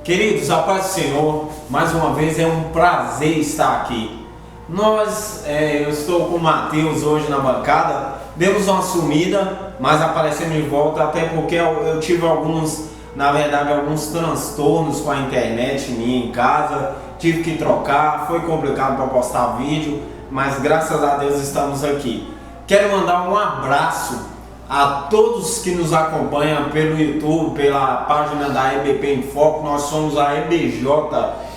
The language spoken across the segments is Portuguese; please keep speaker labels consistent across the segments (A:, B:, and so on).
A: Queridos, a paz do Senhor, mais uma vez é um prazer estar aqui. Eu estou com o Matheus hoje na bancada, demos uma sumida, mas aparecemos de volta, até porque eu tive alguns transtornos com a internet minha em casa, tive que trocar, foi complicado para postar vídeo, mas graças a Deus estamos aqui. Quero mandar um abraço a todos que nos acompanham pelo YouTube, pela página da EBP em Foco. Nós somos a EBJ,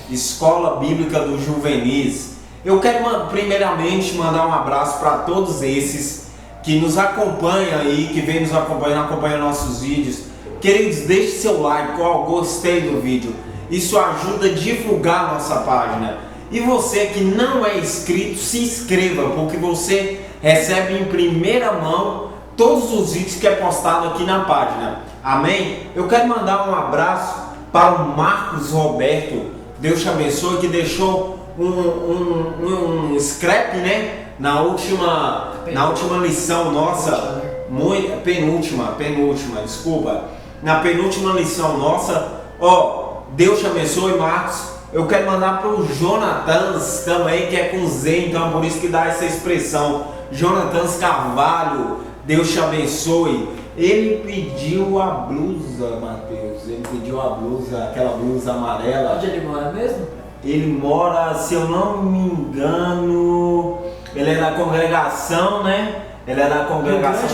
A: Escola Bíblica dos Juvenis. Eu quero primeiramente mandar um abraço para todos esses que nos acompanham aí, que vem nos acompanham nossos vídeos. Queridos, deixe seu like, gostei do vídeo. Isso ajuda a divulgar a nossa página. E você que não é inscrito, se inscreva, porque você recebe em primeira mão todos os vídeos que é postado aqui na página. Amém? Eu quero mandar um abraço para o Marcos Roberto. Deus te abençoe, que deixou um scrap, né? Na última lição nossa, penúltima, desculpa. Na penúltima lição nossa, Deus te abençoe, Marcos. Eu quero mandar para o Jonatas também, que é com Z, então por isso que dá essa expressão. Jonatas Carvalho. Deus te abençoe. Ele pediu a blusa, Matheus. Ele pediu a blusa, aquela blusa amarela.
B: Onde ele mora mesmo?
A: Ele mora, se eu não me engano, ele é da congregação, né? Ele é da congregação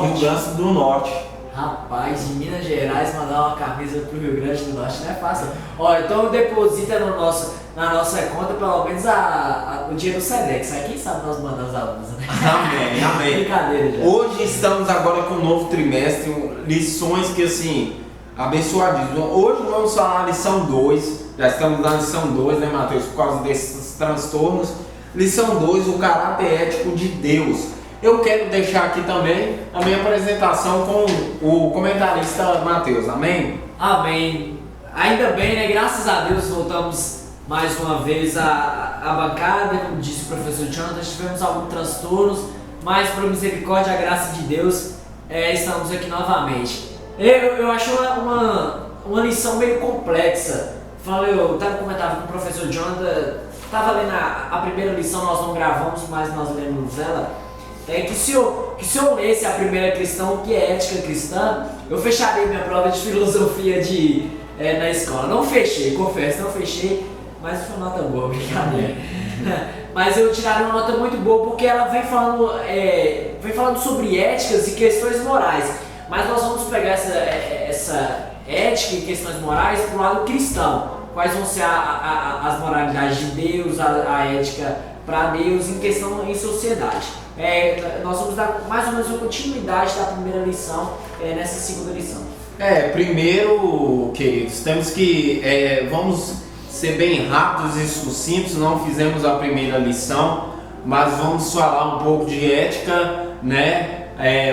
A: Rio Grande do Norte.
B: Rapaz, de Minas Gerais mandar uma camisa pro Rio Grande do Norte não é fácil. Então deposita na nossa conta pelo menos o dinheiro do Sedex. Aí quem sabe nós mandamos a blusa, né?
A: Amém.
B: Brincadeira já.
A: Hoje estamos agora com um novo trimestre, lições que assim, abençoadíssimas. Hoje vamos falar a lição 2. Já estamos na lição 2, né, Matheus? Por causa desses transtornos. Lição 2, o caráter ético de Deus. Eu quero deixar aqui também a minha apresentação com o comentarista Matheus, amém?
B: Amém. Ainda bem, né? Graças a Deus voltamos mais uma vez à bancada. Como disse o professor Jonathan, tivemos alguns transtornos, mas por misericórdia e a graça de Deus, estamos aqui novamente. Eu acho uma lição meio complexa. Eu estava comentando com o professor Jonathan, estava lendo a primeira lição, nós não gravamos, mas nós lemos ela. Que se eu lesse a primeira questão, que é ética cristã, eu fecharia minha prova de filosofia na escola. Não fechei, confesso, mas foi uma nota boa, brincadeira. Mas eu tiraria uma nota muito boa porque ela vem falando sobre éticas e questões morais. Mas nós vamos pegar essa ética e questões morais para o lado cristão. Quais vão ser as moralidades de Deus, a ética para Deus em sociedade. Nós vamos dar mais ou menos uma continuidade da primeira lição nessa segunda lição.
A: Primeiro, queridos, temos que vamos ser bem rápidos e sucintos. Não fizemos a primeira lição, mas vamos falar um pouco de ética, né?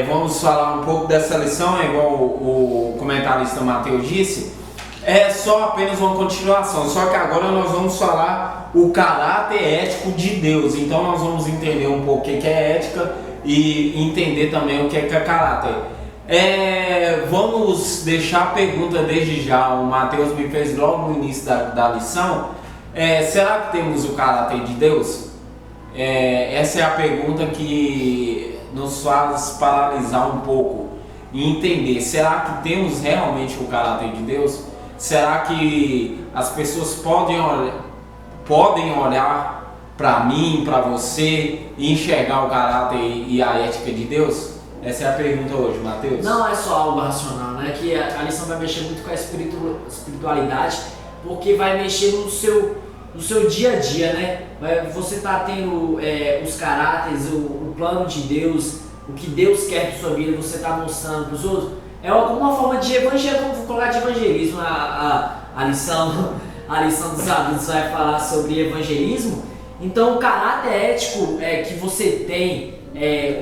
A: Vamos falar um pouco dessa lição, igual o comentarista Matheus disse. É só apenas uma continuação, só que agora nós vamos falar o caráter ético de Deus. Então nós vamos entender um pouco o que é ética e entender também o que é caráter. Vamos deixar a pergunta desde já. O Matheus me fez logo no início da lição. Será que temos o caráter de Deus? Essa é a pergunta que nos faz paralisar um pouco e entender. Será que temos realmente o caráter de Deus? Será que as pessoas podem olhar para mim, para você e enxergar o caráter e a ética de Deus? Essa é a pergunta hoje, Matheus.
B: Não é só algo racional, né? Que a lição vai mexer muito com a espiritualidade, porque vai mexer no seu dia a dia, né? Você está tendo os caráteres, o plano de Deus, o que Deus quer de sua vida, você está mostrando para os outros. É alguma forma de evangelismo, vamos colocar de evangelismo. A lição dos adultos vai falar sobre evangelismo. Então o caráter ético que você tem,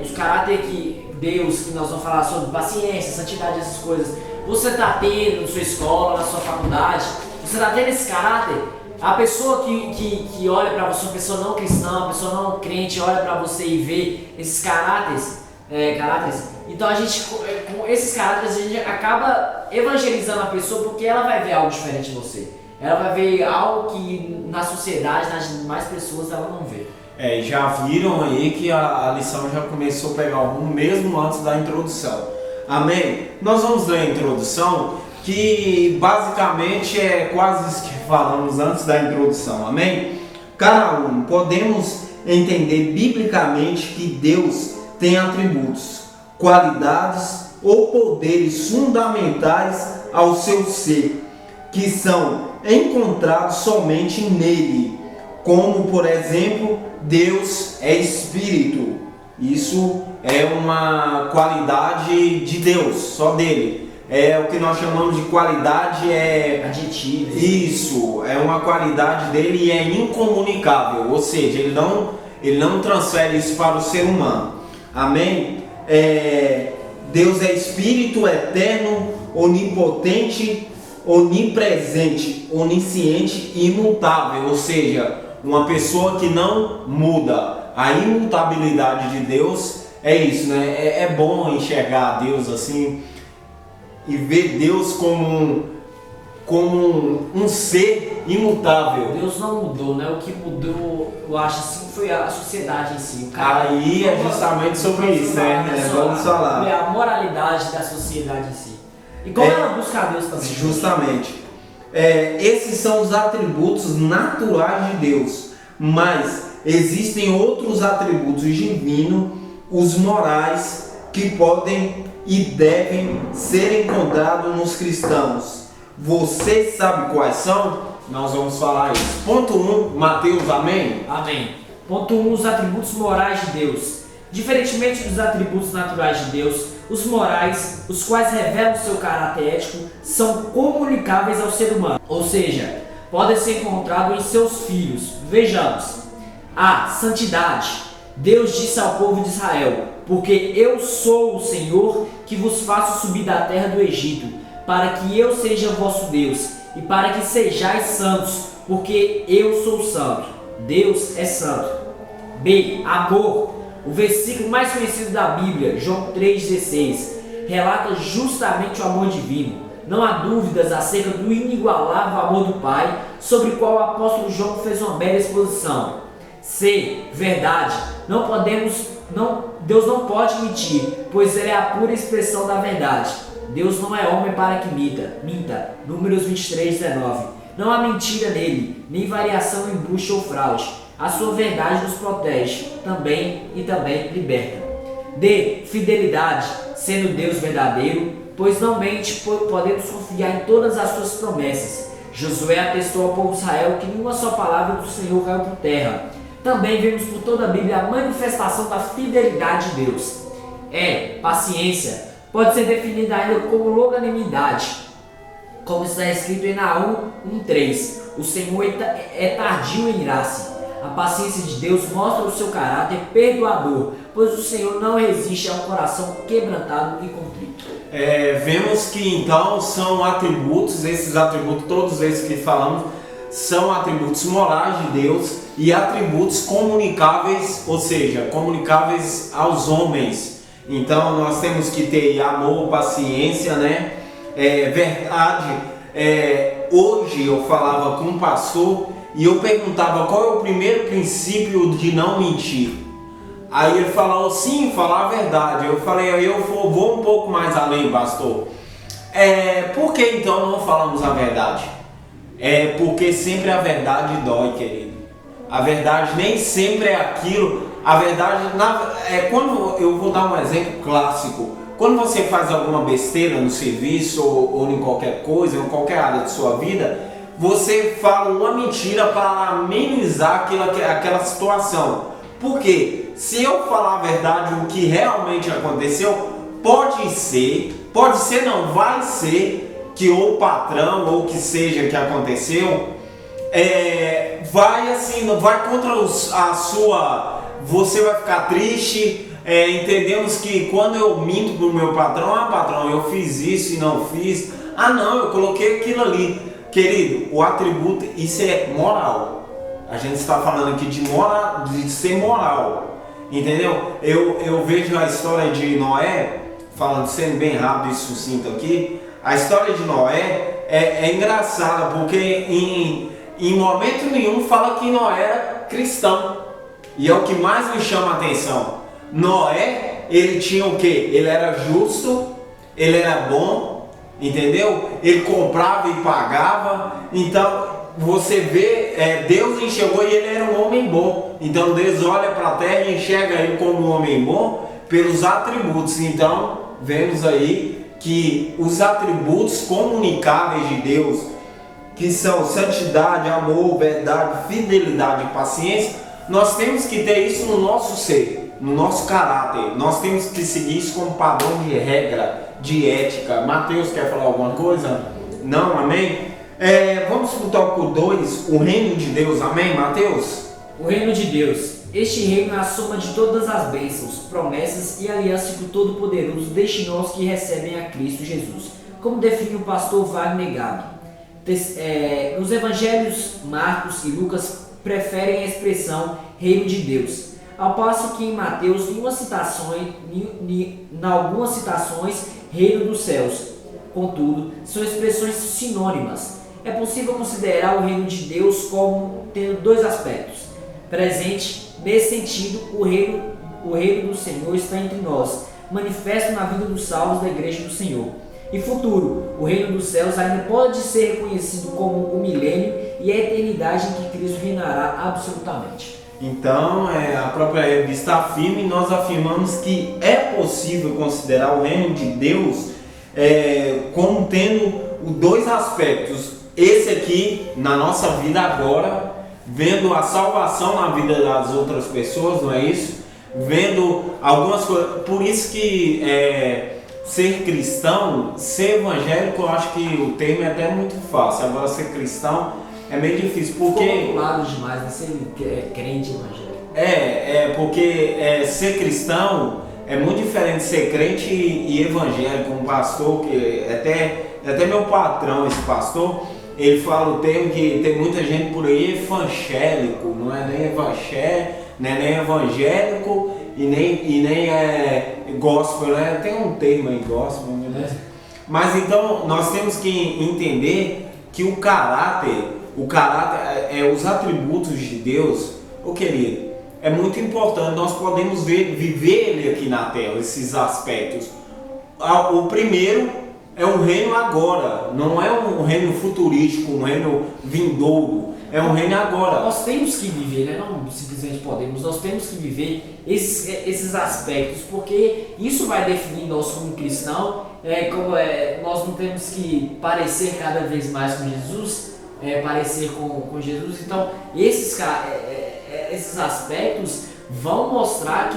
B: os caráter que Deus, que nós vamos falar sobre paciência, santidade, essas coisas, você está tendo na sua escola, na sua faculdade, você está tendo esse caráter. A pessoa que olha para você, uma pessoa não cristã, uma pessoa não crente, olha para você e vê esses caráteres, então a gente, com esses caráteres, a gente acaba evangelizando a pessoa porque ela vai ver algo diferente de você. ela vai ver algo que na sociedade, nas demais pessoas, ela não vê.
A: Já viram aí que a lição já começou a pegar o rumo mesmo antes da introdução. Amém? Nós vamos ler a introdução, que basicamente é quase isso que falamos antes da introdução. Amém? Cara 1, podemos entender biblicamente que Deus tem atributos, qualidades ou poderes fundamentais ao seu ser, que são encontrados somente nele, como por exemplo, Deus é Espírito. Isso é uma qualidade de Deus, só dele. É o que nós chamamos de qualidade
B: adjetiva.
A: Isso, é uma qualidade dele e é incomunicável, ou seja, ele não transfere isso para o ser humano. Amém? Deus é Espírito eterno, onipotente, onipresente, onisciente e imutável, ou seja, uma pessoa que não muda. A imutabilidade de Deus é isso, né? É bom enxergar Deus assim e ver Deus como um ser imutável.
B: Deus não mudou, né? O que mudou, eu acho assim, foi a sociedade em si.
A: Aí é justamente sobre isso, né? Vamos falar.
B: A moralidade da sociedade em si. E como ela busca a Deus também.
A: Justamente. Esses são os atributos naturais de Deus, mas existem outros atributos divinos, os morais, que podem e devem ser encontrados nos cristãos. Você sabe quais são? Nós vamos falar isso. Ponto 1, Mateus, amém?
B: Amém. Ponto 1, os atributos morais de Deus. Diferentemente dos atributos naturais de Deus, os morais, os quais revelam seu caráter ético, são comunicáveis ao ser humano, ou seja, podem ser encontrados em seus filhos. Vejamos. A santidade. Deus disse ao povo de Israel: porque eu sou o Senhor que vos faço subir da terra do Egito, para que eu seja vosso Deus, e para que sejais santos, porque eu sou santo. Deus é santo. B. Amor. O versículo mais conhecido da Bíblia, João 3,16, relata justamente o amor divino. Não há dúvidas acerca do inigualável amor do Pai, sobre o qual o apóstolo João fez uma bela exposição. C. Verdade. Deus não pode mentir, pois ele é a pura expressão da verdade. Deus não é homem para que minta. Números 23:19. Não há mentira nele, nem variação em bucha ou fraude. A sua verdade nos protege, também liberta. D. Fidelidade, sendo Deus verdadeiro, pois não mente, podemos confiar em todas as suas promessas. Josué atestou ao povo de Israel que nenhuma só palavra do Senhor caiu por terra. Também vemos por toda a Bíblia a manifestação da fidelidade de Deus. Paciência, pode ser definida ainda como longanimidade, como está escrito em Naum 1:3. O Senhor é tardio em irar-se. A paciência de Deus mostra o seu caráter perdoador, pois o Senhor não resiste a um coração quebrantado e contrito.
A: Vemos que então são atributos, esses atributos, todos esses que falamos, são atributos morais de Deus e atributos comunicáveis, ou seja, comunicáveis aos homens. Então nós temos que ter amor, paciência, né? Verdade. Hoje eu falava com um pastor e eu perguntava qual é o primeiro princípio de não mentir. Aí ele falou, sim, falar a verdade. Eu falei, eu vou um pouco mais além, pastor. Por que então não falamos a verdade? Porque sempre a verdade dói, querido. A verdade nem sempre é aquilo. A verdade, quando eu vou dar um exemplo clássico. Quando você faz alguma besteira no serviço ou em qualquer coisa, em qualquer área de sua vida, você fala uma mentira para amenizar aquela situação. Por quê? Se eu falar a verdade, o que realmente aconteceu, vai ser que ou o patrão ou o que seja que aconteceu, vai contra a sua, você vai ficar triste, entendemos que quando eu minto pro meu patrão, patrão, eu fiz isso e não fiz, não, eu coloquei aquilo ali. Querido, o atributo, isso é moral. A gente está falando aqui de ser moral, entendeu? Eu vejo a história de Noé, sendo bem rápido e sucinto aqui. A história de Noé é engraçado, porque em momento nenhum fala que Noé era cristão. E é o que mais me chama a atenção. Noé, ele tinha o quê? Ele era justo, ele era bom, entendeu? Ele comprava e pagava. Então você vê, Deus enxergou e ele era um homem bom. Então Deus olha para a terra e enxerga ele como um homem bom pelos atributos. Então vemos aí que os atributos comunicáveis de Deus, que são santidade, amor, verdade, fidelidade e paciência, nós temos que ter isso no nosso ser, no nosso caráter. Nós temos que seguir isso como padrão de regra, de ética. Mateus quer falar alguma coisa? Não, amém? Vamos para o tópico 2, o reino de Deus, amém, Mateus?
B: O reino de Deus. Este reino é a soma de todas as bênçãos, promessas e alianças que o Todo-Poderoso destinou aos que recebem a Cristo Jesus, como define o pastor Wagner Gabi. Nos evangelhos, Marcos e Lucas preferem a expressão reino de Deus, ao passo que em Mateus, em algumas citações, reino dos céus. Contudo, são expressões sinônimas. É possível considerar o reino de Deus como tendo dois aspectos. Presente, nesse sentido, o reino do Senhor está entre nós, manifesto na vida dos salvos da igreja do Senhor. E futuro, o reino dos céus ainda pode ser reconhecido como o milênio e a eternidade em que Cristo reinará absolutamente.
A: Então, a própria revista afirma e nós afirmamos que é possível considerar o reino de Deus como tendo dois aspectos. Esse aqui, na nossa vida agora, vendo a salvação na vida das outras pessoas, não é isso? Vendo algumas coisas. Por isso que ser cristão, ser evangélico, eu acho que o termo é até muito fácil. Agora, ser cristão é meio difícil, porque...
B: Ficou claro demais, né? Ser crente evangélico.
A: Porque ser cristão é muito diferente de ser crente e evangélico. Um pastor, que até meu patrão, esse pastor, ele fala o termo que tem muita gente por aí evangélico, não é nem evangélico e nem gospel, né? Tem um termo aí, gospel, né? Mas então nós temos que entender que o caráter, os atributos de Deus, querido, é muito importante. Nós podemos viver ele aqui na terra, esses aspectos. O primeiro é um reino agora, não é um reino futurístico, um reino vindouro, é um reino agora.
B: Nós temos que viver, né? Não simplesmente podemos, nós temos que viver esses aspectos, porque isso vai definir nós como cristão. Nós não temos que parecer cada vez mais com Jesus, parecer com Jesus. Então, esses aspectos vão mostrar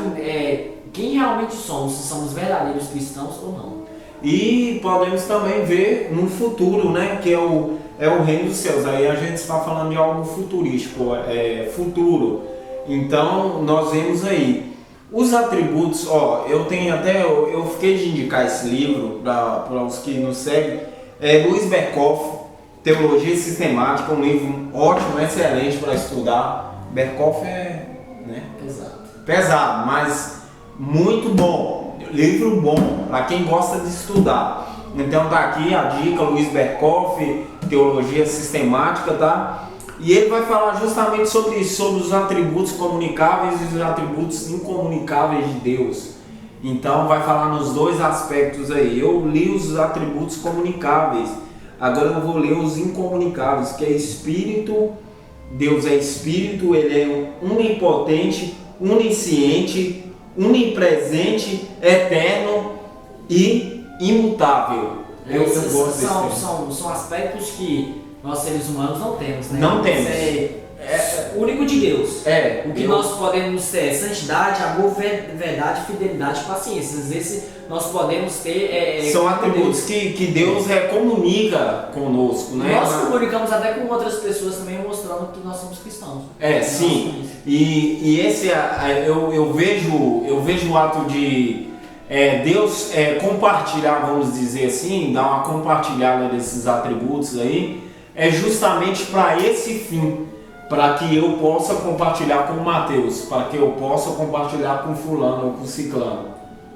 B: quem realmente somos, se somos verdadeiros cristãos ou não.
A: E podemos também ver no futuro, né, que é o reino dos céus. Aí a gente está falando de algo futurístico, futuro. Então nós vemos aí os atributos. Eu fiquei de indicar esse livro para os que nos seguem. Luiz Berkhoff, Teologia Sistemática, um livro ótimo, excelente para estudar. Berkhoff pesado, mas muito bom. Livro bom para quem gosta de estudar. Então tá aqui a dica, Luiz Berkhoff, Teologia Sistemática, tá? E ele vai falar justamente sobre isso, sobre os atributos comunicáveis e os atributos incomunicáveis de Deus. Então vai falar nos dois aspectos aí. Eu li os atributos comunicáveis, agora eu vou ler os incomunicáveis, que é Espírito. Deus é Espírito, ele é onipotente, onisciente, onipresente, eterno e imutável.
B: São aspectos que nós seres humanos não temos, né?
A: Não temos.
B: É único de Deus.
A: O
B: que nós podemos ter é santidade, amor, verdade, fidelidade e paciência. Às vezes nós podemos ter...
A: São atributos que Deus comunica conosco, né?
B: Nós comunicamos até com outras pessoas também, mostrando que nós somos cristãos.
A: Sim. E esse eu vejo o ato de Deus compartilhar, vamos dizer assim, dar uma compartilhada desses atributos aí, é justamente para esse fim. Para que eu possa compartilhar com o Mateus, para que eu possa compartilhar com fulano ou com ciclano.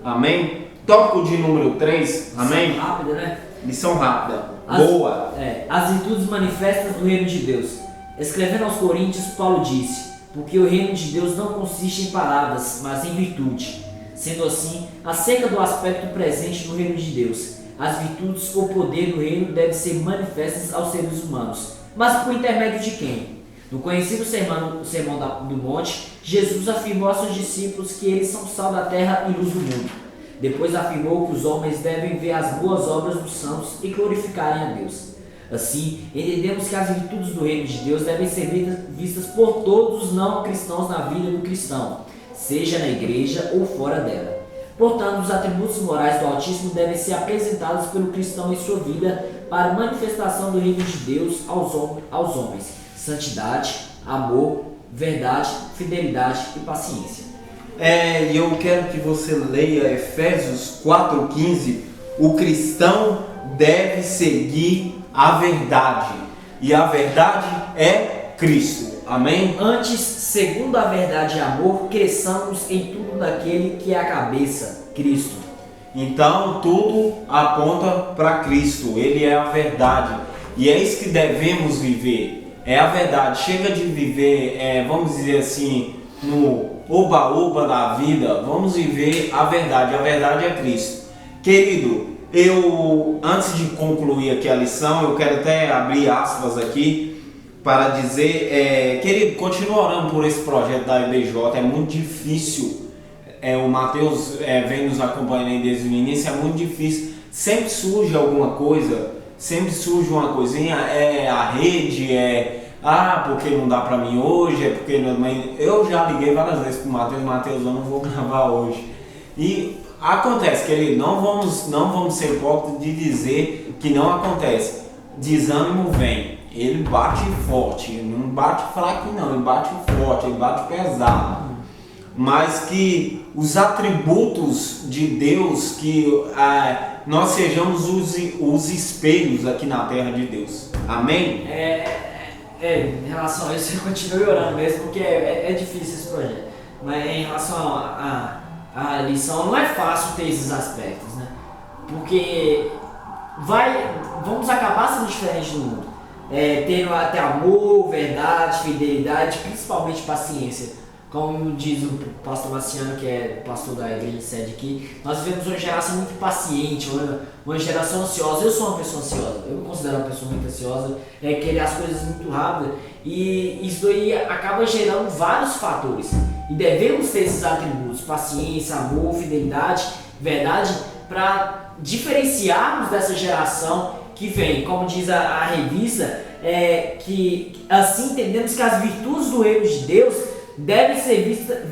A: Amém? Tópico de número 3, amém?
B: Lição rápida, né?
A: Lição rápida.
B: As virtudes manifestas do reino de Deus. Escrevendo aos Coríntios, Paulo disse: porque o reino de Deus não consiste em palavras, mas em virtude. Sendo assim, acerca do aspecto presente do reino de Deus, as virtudes ou poder do reino devem ser manifestas aos seres humanos. Mas por intermédio de quem? No conhecido Sermão do Monte, Jesus afirmou a seus discípulos que eles são sal da terra e luz do mundo. Depois afirmou que os homens devem ver as boas obras dos santos e glorificarem a Deus. Assim, entendemos que as virtudes do reino de Deus devem ser vistas por todos os não cristãos na vida do cristão, seja na igreja ou fora dela. Portanto, os atributos morais do Altíssimo devem ser apresentados pelo cristão em sua vida para a manifestação do reino de Deus aos homens: santidade, amor, verdade, fidelidade e paciência.
A: E eu quero que você leia Efésios 4,15. O cristão deve seguir a verdade, e a verdade é Cristo. Amém?
B: Antes, segundo a verdade e amor, cresçamos em tudo naquele que é a cabeça, Cristo.
A: Então, tudo aponta para Cristo. Ele é a verdade. E é isso que devemos viver. É a verdade. Chega de viver, vamos dizer assim, no oba-oba da vida. Vamos viver a verdade. A verdade é Cristo. Querido, antes de concluir aqui a lição, eu quero até abrir aspas aqui para dizer, querido, continue orando por esse projeto da IBJ. É muito difícil. O Matheus vem nos acompanhando desde o início. É muito difícil. Sempre surge alguma coisa. Sempre surge uma coisinha. A rede, porque não dá pra mim hoje, porque não. Eu já liguei várias vezes pro Matheus, eu não vou gravar hoje. E acontece, querido, não vamos ser hipócritas de dizer que não acontece. Desânimo vem, ele bate forte, não bate fraco não, ele bate forte, ele bate pesado. Mas que os atributos de Deus, que nós sejamos os espelhos aqui na terra de Deus. Amém?
B: Em relação a isso, eu continuo orando mesmo, porque é difícil esse projeto. Mas em relação à lição, não é fácil ter esses aspectos, né? Porque vamos acabar sendo diferentes do mundo. Tendo até amor, verdade, fidelidade, principalmente paciência. Como diz o pastor Marciano, que é pastor da igreja de sede aqui, nós vivemos uma geração muito paciente, uma geração ansiosa. Eu sou uma pessoa ansiosa, eu me considero uma pessoa muito ansiosa, querer as coisas muito rápido, e isso aí acaba gerando vários fatores. E devemos ter esses atributos: paciência, amor, fidelidade, verdade, para diferenciarmos dessa geração que vem. Como diz a revista, que assim entendemos que as virtudes do reino de Deus devem ser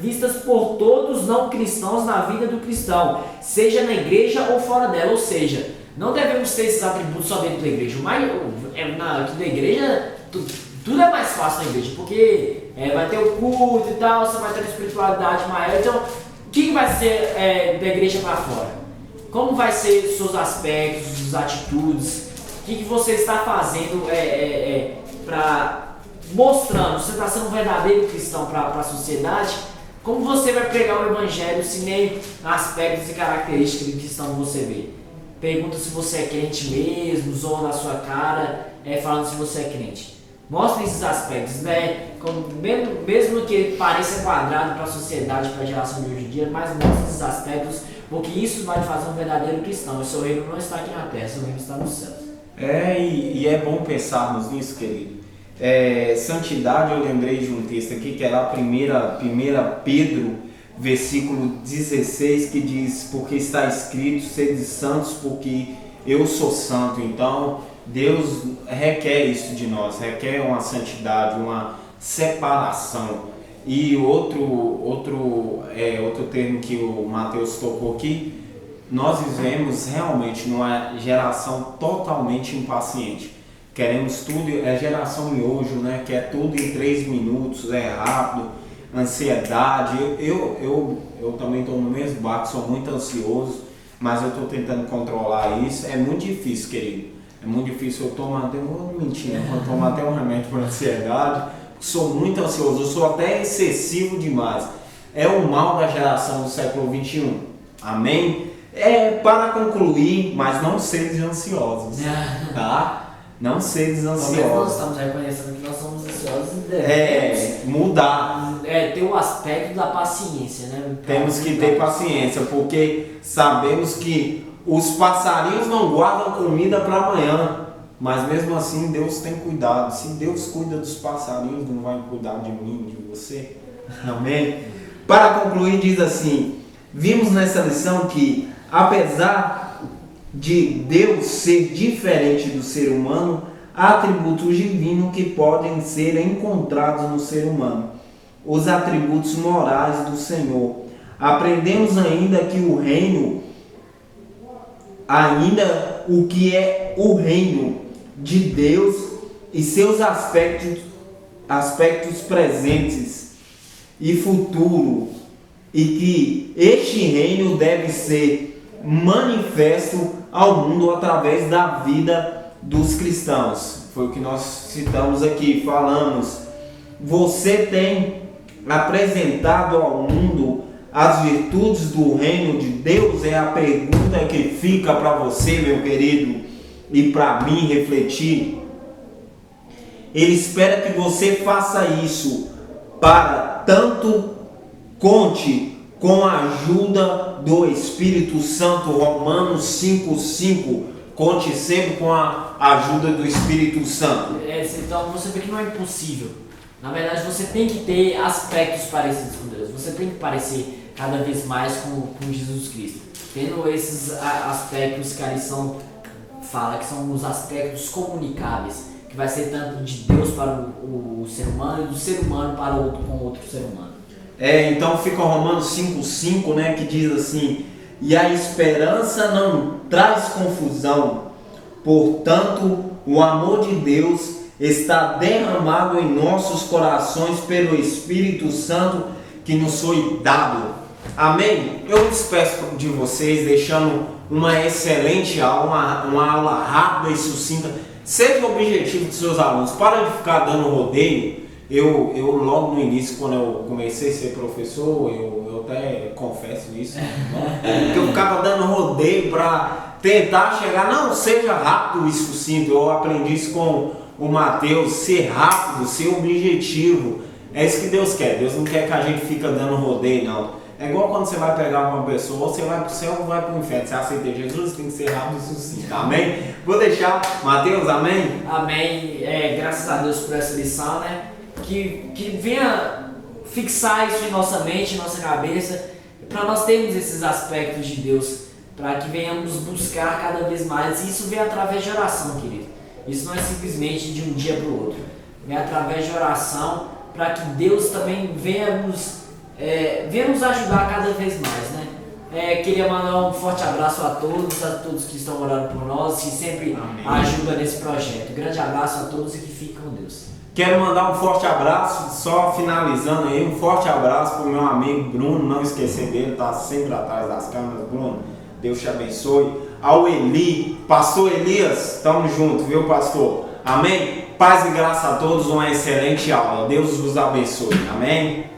B: vistas por todos não cristãos na vida do cristão, seja na igreja ou fora dela. Ou seja, não devemos ter esses atributos só dentro da igreja. Aqui da igreja, tudo é mais fácil na igreja, porque vai ter o culto e tal, você vai ter uma espiritualidade maior. Então, o que vai ser da igreja para fora? Como vai ser os seus aspectos, as atitudes? O que você está fazendo para mostrando, você está sendo um verdadeiro cristão para a sociedade? Como você vai pregar o evangelho se nem aspectos e características de cristão você vê? Pergunta se você é crente mesmo, zoa na sua cara, falando se você é crente. Mostre esses aspectos, né? Mesmo que pareça quadrado para a sociedade, para a geração de hoje em dia, mas mostre esses aspectos, porque isso vai fazer um verdadeiro cristão. O seu reino não está aqui na terra, o seu reino está nos céus.
A: E é bom pensarmos nisso, querido. Santidade, eu lembrei de um texto aqui que era 1 Pedro, versículo 16, que diz: porque está escrito, sede santos porque eu sou santo. Então Deus requer isso de nós, requer uma santidade, uma separação. E outro termo que o Matheus tocou aqui, nós vivemos realmente numa geração totalmente impaciente. Queremos tudo, geração miojo, né? Quer tudo em 3 minutos, rápido, ansiedade. Eu também estou no mesmo barco, sou muito ansioso, mas eu estou tentando controlar isso. É muito difícil, querido. É muito difícil. Eu tomo até um remédio para ansiedade. Sou muito ansioso, eu sou até excessivo demais. É o mal da geração do século XXI. Amém? Para concluir, mas não seres ansiosos, tá? Não seres
B: Talvez nós
A: ansiosos.
B: estamos reconhecendo que nós somos ansiosos e devemos
A: Mudar.
B: ter o aspecto da paciência, né?
A: Temos que ter paciência, porque sabemos que os passarinhos não guardam comida para amanhã, mas mesmo assim Deus tem cuidado. Se Deus cuida dos passarinhos, não vai cuidar de mim, de você? Amém? Para concluir, diz assim: vimos nessa lição que, apesar de Deus ser diferente do ser humano, há atributos divinos que podem ser encontrados no ser humano, os atributos morais do Senhor. Aprendemos ainda que o que é o reino de Deus e seus aspectos presentes e futuro, e que este reino deve ser manifesto ao mundo através da vida dos cristãos. Foi o que nós citamos aqui, falamos. Você tem apresentado ao mundo as virtudes do reino de Deus? É a pergunta que fica para você, meu querido, e para mim refletir. Ele espera que você faça isso, para tanto conte com a ajuda do Espírito Santo. Romanos 5:5. Conte sempre com a ajuda do Espírito Santo.
B: Então você vê que não é impossível. Na verdade, você tem que ter aspectos parecidos com Deus. Você tem que parecer cada vez mais com Jesus Cristo. Tendo esses aspectos que a lição fala, que são os aspectos comunicáveis, que vai ser tanto de Deus para o ser humano e do ser humano para com outro ser humano.
A: Então fica Romanos 5:5, né, que diz assim: e a esperança não traz confusão, portanto o amor de Deus está derramado em nossos corações pelo Espírito Santo que nos foi dado. Amém? Eu despeço de vocês deixando uma excelente aula, uma aula rápida e sucinta. Seja o objetivo dos seus alunos. Para de ficar dando rodeio. Eu logo no início, quando eu comecei a ser professor, eu até confesso isso, que eu ficava dando rodeio para tentar chegar. Não, seja rápido e sucinto. Eu aprendi isso com o Mateus, ser rápido, ser objetivo. É isso que Deus quer. Deus não quer que a gente fique dando rodeio, não. É igual quando você vai pegar uma pessoa, você vai para o céu ou vai para o inferno. Você aceita Jesus, tem que ser rápido e sucinto. Amém? Vou deixar, Mateus, amém?
B: Amém. Graças a Deus por essa lição, né? Que venha fixar isso em nossa mente, em nossa cabeça, para nós termos esses aspectos de Deus, para que venhamos buscar cada vez mais. E isso vem através de oração, querido. Isso não é simplesmente de um dia para o outro. Vem através de oração, para que Deus também venha nos ajudar cada vez mais, né? Queria mandar um forte abraço a todos que estão orando por nós, que sempre ajudam nesse projeto. Um grande abraço a todos e que fiquem com Deus.
A: Quero mandar um forte abraço, só finalizando aí, um forte abraço para o meu amigo Bruno, não esquecer dele, tá sempre atrás das câmeras. Bruno, Deus te abençoe. Ao Eli, pastor Elias, tamo junto, viu, pastor? Amém? Paz e graça a todos, uma excelente aula. Deus vos abençoe. Amém?